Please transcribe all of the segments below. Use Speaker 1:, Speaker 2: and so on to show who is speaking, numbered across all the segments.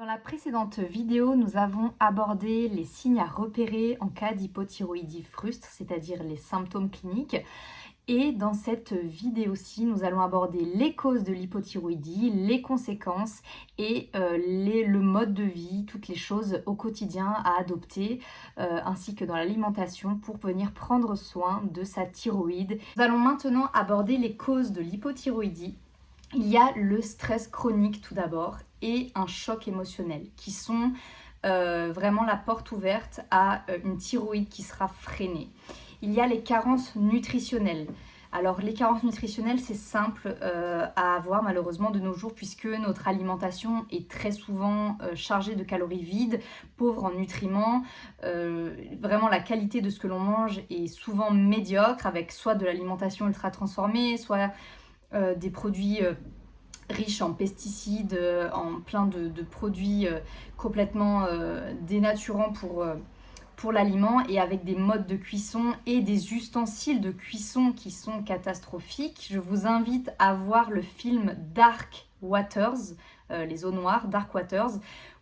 Speaker 1: Dans la précédente vidéo, nous avons abordé les signes à repérer en cas d'hypothyroïdie frustre, c'est-à-dire les symptômes cliniques. Et dans cette vidéo-ci, nous allons aborder les causes de l'hypothyroïdie, les conséquences et le mode de vie, toutes les choses au quotidien à adopter, ainsi que dans l'alimentation pour venir prendre soin de sa thyroïde. Nous allons maintenant aborder les causes de l'hypothyroïdie. Il y a le stress chronique tout d'abord et un choc émotionnel qui sont vraiment la porte ouverte à une thyroïde qui sera freinée. Il y a les carences nutritionnelles. Alors les carences nutritionnelles, c'est simple à avoir malheureusement de nos jours puisque notre alimentation est très souvent chargée de calories vides, pauvre en nutriments. Vraiment la qualité de ce que l'on mange est souvent médiocre avec soit de l'alimentation ultra transformée, soit des produits riches en pesticides, en plein de produits complètement dénaturants pour l'aliment et avec des modes de cuisson et des ustensiles de cuisson qui sont catastrophiques. Je vous invite à voir le film Dark Waters, les eaux noires, Dark Waters,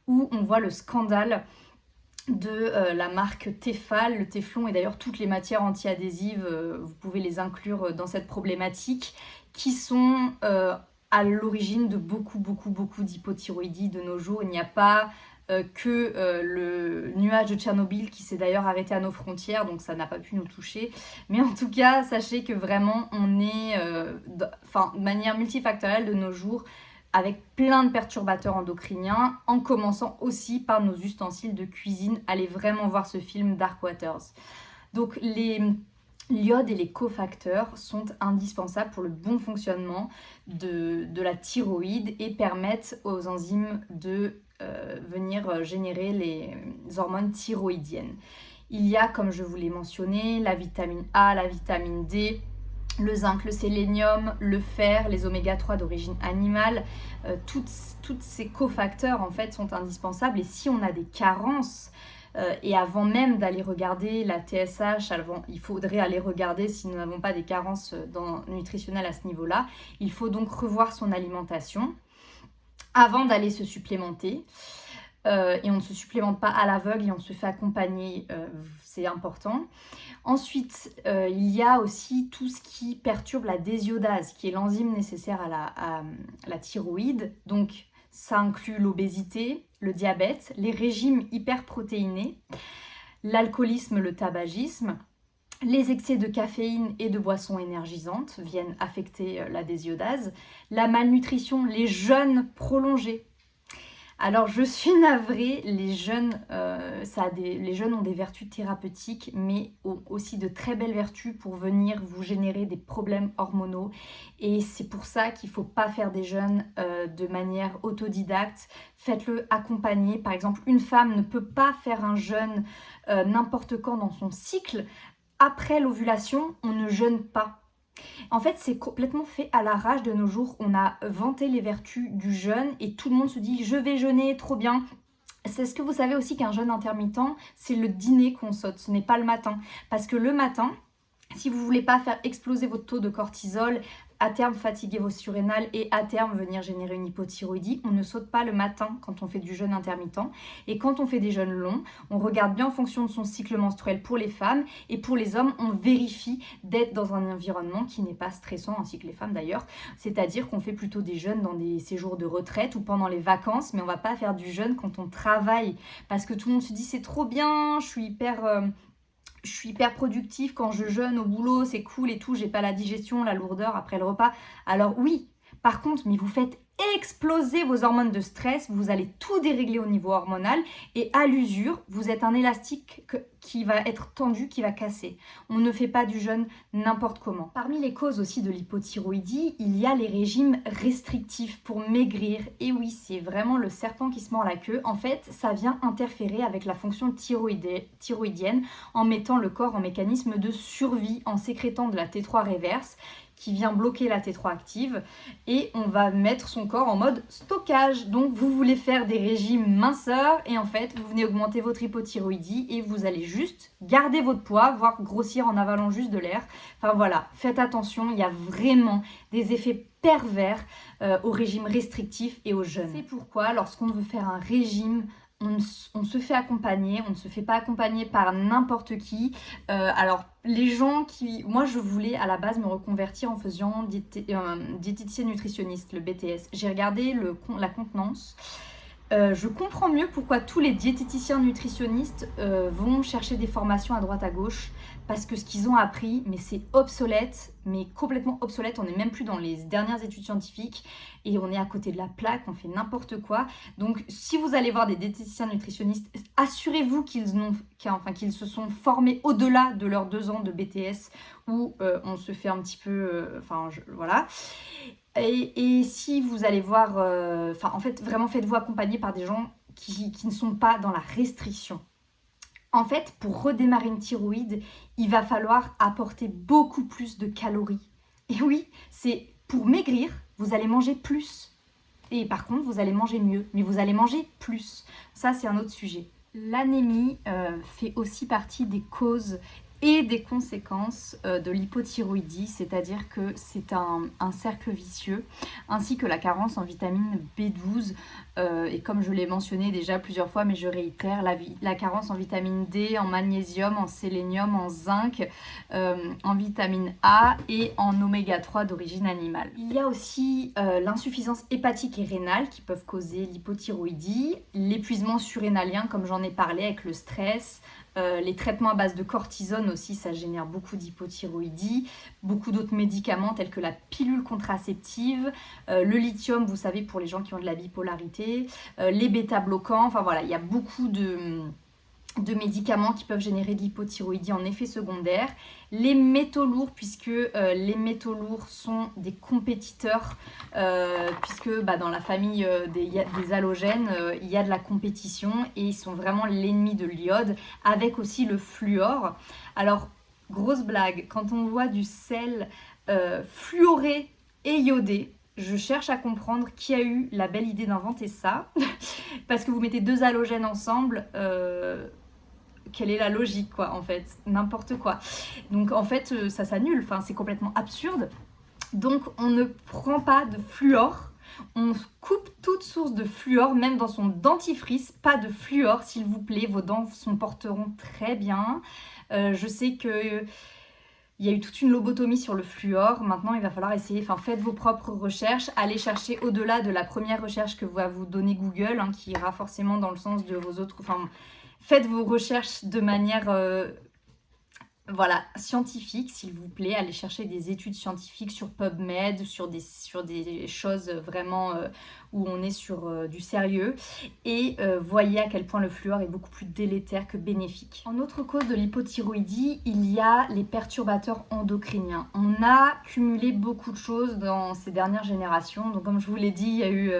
Speaker 1: où on voit le scandale de la marque Tefal, le téflon et d'ailleurs toutes les matières anti-adhésives, vous pouvez les inclure dans cette problématique, qui sont à l'origine de beaucoup d'hypothyroïdie de nos jours. Il n'y a pas que le nuage de Tchernobyl qui s'est d'ailleurs arrêté à nos frontières, donc ça n'a pas pu nous toucher. Mais en tout cas, sachez que vraiment on est de manière multifactorielle de nos jours avec plein de perturbateurs endocriniens, en commençant aussi par nos ustensiles de cuisine. Allez vraiment voir ce film Dark Waters. Donc l'iode et les cofacteurs sont indispensables pour le bon fonctionnement de la thyroïde et permettent aux enzymes de venir générer les hormones thyroïdiennes. Il y a, comme je vous l'ai mentionné, la vitamine A, la vitamine D, le zinc, le sélénium, le fer, les oméga 3 d'origine animale, toutes ces cofacteurs en fait sont indispensables et si on a des carences, et avant même d'aller regarder la TSH, il faudrait aller regarder si nous n'avons pas des carences nutritionnelles à ce niveau-là. Il faut donc revoir son alimentation avant d'aller se supplémenter. Et on ne se supplémente pas à l'aveugle et on se fait accompagner, c'est important. Ensuite, il y a aussi tout ce qui perturbe la désiodase, qui est l'enzyme nécessaire à la thyroïde. Donc, ça inclut l'obésité, le diabète, les régimes hyperprotéinés, l'alcoolisme, le tabagisme. Les excès de caféine et de boissons énergisantes viennent affecter la désiodase. La malnutrition, les jeûnes prolongés. Alors je suis navrée, les jeûnes ont des vertus thérapeutiques mais ont aussi de très belles vertus pour venir vous générer des problèmes hormonaux et c'est pour ça qu'il ne faut pas faire des jeûnes de manière autodidacte, faites-le accompagner. Par exemple, une femme ne peut pas faire un jeûne n'importe quand dans son cycle. Après l'ovulation, on ne jeûne pas. En fait, c'est complètement fait à l'arrache de nos jours. On a vanté les vertus du jeûne et tout le monde se dit « je vais jeûner, trop bien ». C'est ce que vous savez aussi qu'un jeûne intermittent, c'est le dîner qu'on saute, ce n'est pas le matin. Parce que le matin, si vous ne voulez pas faire exploser votre taux de cortisol, à terme fatiguer vos surrénales et à terme venir générer une hypothyroïdie, on ne saute pas le matin quand on fait du jeûne intermittent. Et quand on fait des jeûnes longs, on regarde bien en fonction de son cycle menstruel pour les femmes et pour les hommes, on vérifie d'être dans un environnement qui n'est pas stressant, ainsi que les femmes d'ailleurs. C'est-à-dire qu'on fait plutôt des jeûnes dans des séjours de retraite ou pendant les vacances, mais on ne va pas faire du jeûne quand on travaille parce que tout le monde se dit c'est trop bien, je suis hyper productif quand je jeûne au boulot, c'est cool et tout, j'ai pas la digestion, la lourdeur après le repas. Alors oui, par contre, mais vous faites exploser vos hormones de stress, vous allez tout dérégler au niveau hormonal et à l'usure, vous êtes un élastique qui va être tendu, qui va casser. On ne fait pas du jeûne n'importe comment. Parmi les causes aussi de l'hypothyroïdie, il y a les régimes restrictifs pour maigrir. Et oui, c'est vraiment le serpent qui se mord la queue. En fait, ça vient interférer avec la fonction thyroïdienne en mettant le corps en mécanisme de survie, en sécrétant de la T3 réverse qui vient bloquer la T3 active et on va mettre son corps en mode stockage. Donc vous voulez faire des régimes minceurs et en fait vous venez augmenter votre hypothyroïdie et vous allez juste garder votre poids, voire grossir en avalant juste de l'air. Enfin voilà, faites attention, il y a vraiment des effets pervers au régime restrictif et au jeûne. C'est pourquoi lorsqu'on veut faire un régime, on se fait accompagner, on ne se fait pas accompagner par n'importe qui. Alors, les gens qui... Moi, je voulais à la base me reconvertir en faisant diététicienne nutritionniste, le BTS. J'ai regardé la contenance. Je comprends mieux pourquoi tous les diététiciens nutritionnistes vont chercher des formations à droite à gauche, parce que ce qu'ils ont appris, mais c'est obsolète, mais complètement obsolète. On n'est même plus dans les dernières études scientifiques et on est à côté de la plaque, on fait n'importe quoi. Donc si vous allez voir des diététiciens nutritionnistes, assurez-vous qu'ils se sont formés au-delà de leurs 2 ans de BTS où on se fait un petit peu... voilà. Et si vous allez voir... en fait, vraiment faites-vous accompagner par des gens qui ne sont pas dans la restriction. En fait, pour redémarrer une thyroïde, il va falloir apporter beaucoup plus de calories. Et oui, c'est pour maigrir, vous allez manger plus. Et par contre, vous allez manger mieux, mais vous allez manger plus. Ça, c'est un autre sujet. L'anémie fait aussi partie des causes et des conséquences de l'hypothyroïdie, c'est-à-dire que c'est un cercle vicieux, ainsi que la carence en vitamine B12, et comme je l'ai mentionné déjà plusieurs fois, mais je réitère, la carence en vitamine D, en magnésium, en sélénium, en zinc, en vitamine A et en oméga 3 d'origine animale. Il y a aussi l'insuffisance hépatique et rénale qui peuvent causer l'hypothyroïdie, l'épuisement surrénalien comme j'en ai parlé avec le stress, les traitements à base de cortisone aussi, ça génère beaucoup d'hypothyroïdie, beaucoup d'autres médicaments tels que la pilule contraceptive, le lithium, vous savez, pour les gens qui ont de la bipolarité, les bêta-bloquants, enfin voilà, il y a beaucoup de médicaments qui peuvent générer de l'hypothyroïdie en effet secondaire. Les métaux lourds, puisque les métaux lourds sont des compétiteurs, puisque dans la famille des halogènes, il y a de la compétition et ils sont vraiment l'ennemi de l'iode, avec aussi le fluor. Alors, grosse blague, quand on voit du sel fluoré et iodé, je cherche à comprendre qui a eu la belle idée d'inventer ça, parce que vous mettez 2 halogènes ensemble... quelle est la logique, quoi, en fait, n'importe quoi. Donc en fait ça s'annule, enfin c'est complètement absurde. Donc on ne prend pas de fluor, on coupe toute source de fluor, même dans son dentifrice, pas de fluor s'il vous plaît, vos dents s'en porteront très bien. Je sais que il y a eu toute une lobotomie sur le fluor. Maintenant, il va falloir essayer, faites vos propres recherches. Allez chercher au-delà de la première recherche que va vous donner Google, qui ira forcément dans le sens de vos autres... Faites vos recherches de manière scientifique, s'il vous plaît. Allez chercher des études scientifiques sur PubMed, sur des choses vraiment où on est sur du sérieux. Et voyez à quel point le fluor est beaucoup plus délétère que bénéfique. En autre cause de l'hypothyroïdie, il y a les perturbateurs endocriniens. On a cumulé beaucoup de choses dans ces dernières générations. Donc comme je vous l'ai dit, il y a eu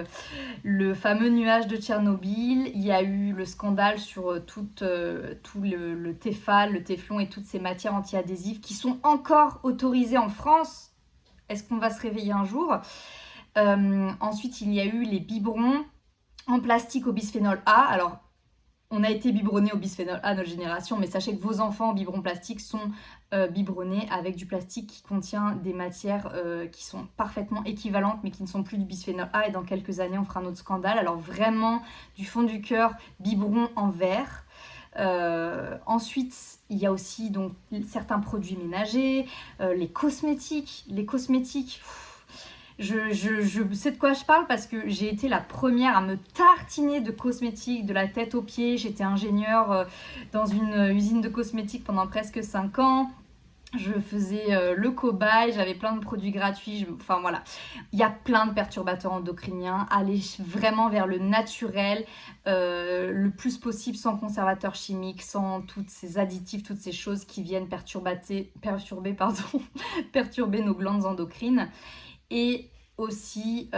Speaker 1: le fameux nuage de Tchernobyl, il y a eu le scandale sur tout le Tefal, le téflon et toutes ces matières antiadhésives qui sont encore autorisées en France. Est-ce qu'on va se réveiller un jour ? Ensuite, il y a eu les biberons en plastique au bisphénol A. Alors, on a été biberonné au bisphénol A, notre génération, mais sachez que vos enfants en biberon plastique sont biberonnés avec du plastique qui contient des matières qui sont parfaitement équivalentes, mais qui ne sont plus du bisphénol A. Et dans quelques années, on fera un autre scandale. Alors vraiment, du fond du cœur, biberon en verre. Ensuite, il y a aussi donc certains produits ménagers, les cosmétiques. Je sais de quoi je parle parce que j'ai été la première à me tartiner de cosmétiques de la tête aux pieds. J'étais ingénieure dans une usine de cosmétiques pendant presque 5 ans. Je faisais le cobaye, j'avais plein de produits gratuits, voilà. Il y a plein de perturbateurs endocriniens. Allez vraiment vers le naturel, le plus possible sans conservateurs chimiques, sans tous ces additifs, toutes ces choses qui viennent perturber nos glandes endocrines. Et aussi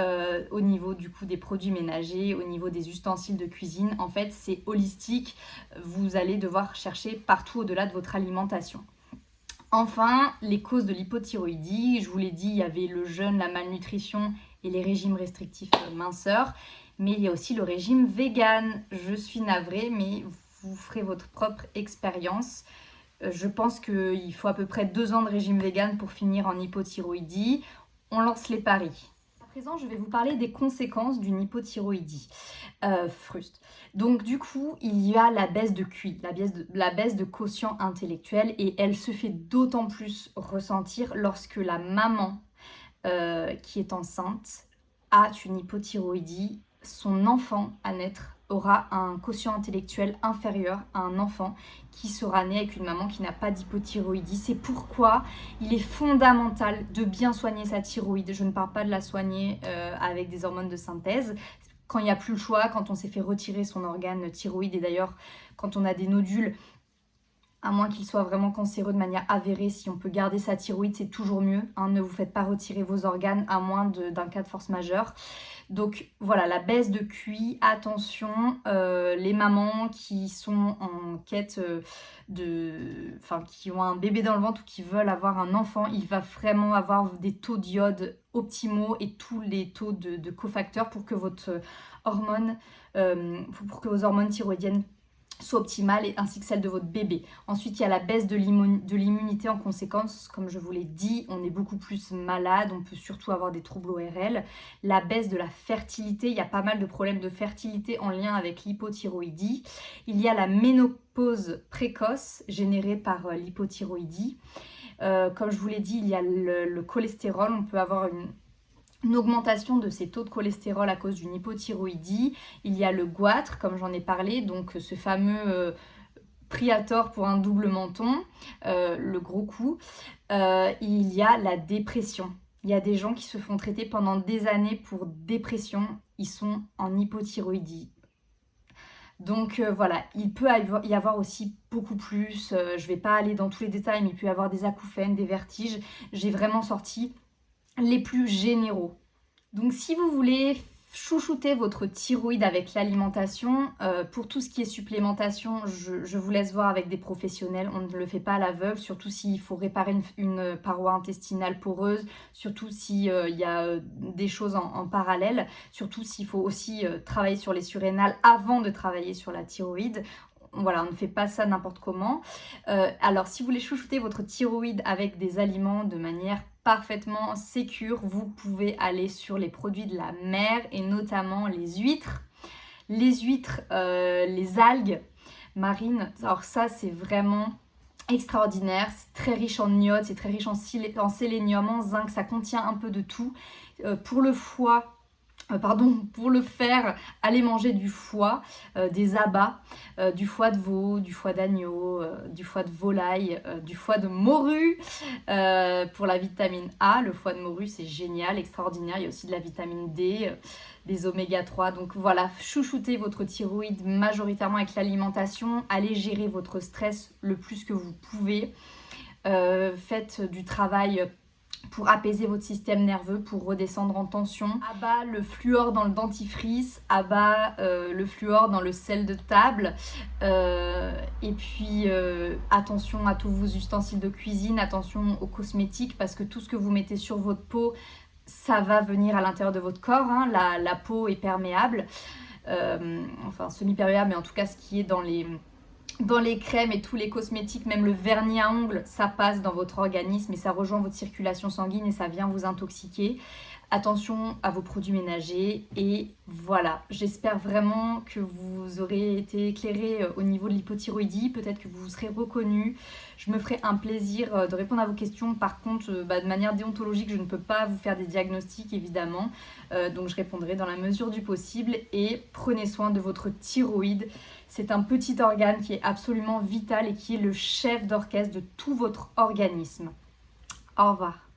Speaker 1: au niveau du coup des produits ménagers, au niveau des ustensiles de cuisine, en fait c'est holistique, vous allez devoir chercher partout au-delà de votre alimentation. Enfin, les causes de l'hypothyroïdie, je vous l'ai dit, il y avait le jeûne, la malnutrition et les régimes restrictifs minceurs, mais il y a aussi le régime vegan. Je suis navrée, mais vous ferez votre propre expérience. Je pense qu'il faut à peu près 2 ans de régime vegan pour finir en hypothyroïdie. On lance les paris. À présent, je vais vous parler des conséquences d'une hypothyroïdie fruste. Donc du coup, il y a la baisse de QI, la baisse de quotient intellectuel, et elle se fait d'autant plus ressentir lorsque la maman qui est enceinte a une hypothyroïdie. Son enfant à naître aura un quotient intellectuel inférieur à un enfant qui sera né avec une maman qui n'a pas d'hypothyroïdie. C'est pourquoi il est fondamental de bien soigner sa thyroïde. Je ne parle pas de la soigner avec des hormones de synthèse. Quand il n'y a plus le choix, quand on s'est fait retirer son organe thyroïde, et d'ailleurs quand on a des nodules, à moins qu'ils soient vraiment cancéreux de manière avérée, si on peut garder sa thyroïde, c'est toujours mieux. Hein, ne vous faites pas retirer vos organes à moins d'un cas de force majeure. Donc voilà, la baisse de QI, attention, les mamans qui sont en quête qui ont un bébé dans le ventre ou qui veulent avoir un enfant, il va vraiment avoir des taux d'iode optimaux et tous les taux de cofacteurs pour que votre hormone, pour que vos hormones thyroïdiennes soit optimale, et ainsi que celle de votre bébé. Ensuite, il y a la baisse de l'immunité en conséquence. Comme je vous l'ai dit, on est beaucoup plus malade, on peut surtout avoir des troubles ORL. La baisse de la fertilité, il y a pas mal de problèmes de fertilité en lien avec l'hypothyroïdie. Il y a la ménopause précoce générée par l'hypothyroïdie. Comme je vous l'ai dit, il y a le cholestérol, on peut avoir une augmentation de ces taux de cholestérol à cause d'une hypothyroïdie. Il y a le goitre, comme j'en ai parlé, donc ce fameux Priator pour un double menton, le gros coup. Il y a la dépression. Il y a des gens qui se font traiter pendant des années pour dépression. Ils sont en hypothyroïdie. Donc voilà, il peut y avoir aussi beaucoup plus. Je ne vais pas aller dans tous les détails, mais il peut y avoir des acouphènes, des vertiges. J'ai vraiment sorti les plus généraux. Donc si vous voulez chouchouter votre thyroïde avec l'alimentation, pour tout ce qui est supplémentation, je vous laisse voir avec des professionnels. On ne le fait pas à l'aveugle, surtout s'il faut réparer une paroi intestinale poreuse, surtout s'il y a des choses en parallèle, surtout s'il faut aussi travailler sur les surrénales avant de travailler sur la thyroïde. Voilà, on ne fait pas ça n'importe comment. Alors, si vous voulez chouchouter votre thyroïde avec des aliments de manière parfaitement sécure, vous pouvez aller sur les produits de la mer et notamment les huîtres. Les huîtres, les algues marines, alors ça c'est vraiment extraordinaire, c'est très riche en iode, c'est très riche en sélénium, en zinc, ça contient un peu de tout. Pour le foie, pour le faire, allez manger du foie, des abats, du foie de veau, du foie d'agneau, du foie de volaille, du foie de morue. Pour la vitamine A, le foie de morue c'est génial, extraordinaire. Il y a aussi de la vitamine D, des oméga 3. Donc voilà, chouchoutez votre thyroïde majoritairement avec l'alimentation. Allez gérer votre stress le plus que vous pouvez. Faites du travail pour apaiser votre système nerveux, pour redescendre en tension. Abat le fluor dans le dentifrice, abat le fluor dans le sel de table. Et puis attention à tous vos ustensiles de cuisine, attention aux cosmétiques, parce que tout ce que vous mettez sur votre peau, ça va venir à l'intérieur de votre corps. Hein. La peau est perméable, enfin semi-perméable, mais en tout cas ce qui est dans les crèmes et tous les cosmétiques, même le vernis à ongles, ça passe dans votre organisme et ça rejoint votre circulation sanguine et ça vient vous intoxiquer. Attention à vos produits ménagers et voilà, j'espère vraiment que vous aurez été éclairé au niveau de l'hypothyroïdie, peut-être que vous serez reconnu. Je me ferai un plaisir de répondre à vos questions. Par contre, de manière déontologique, je ne peux pas vous faire des diagnostics évidemment, donc je répondrai dans la mesure du possible et prenez soin de votre thyroïde. C'est un petit organe qui est absolument vital et qui est le chef d'orchestre de tout votre organisme. Au revoir.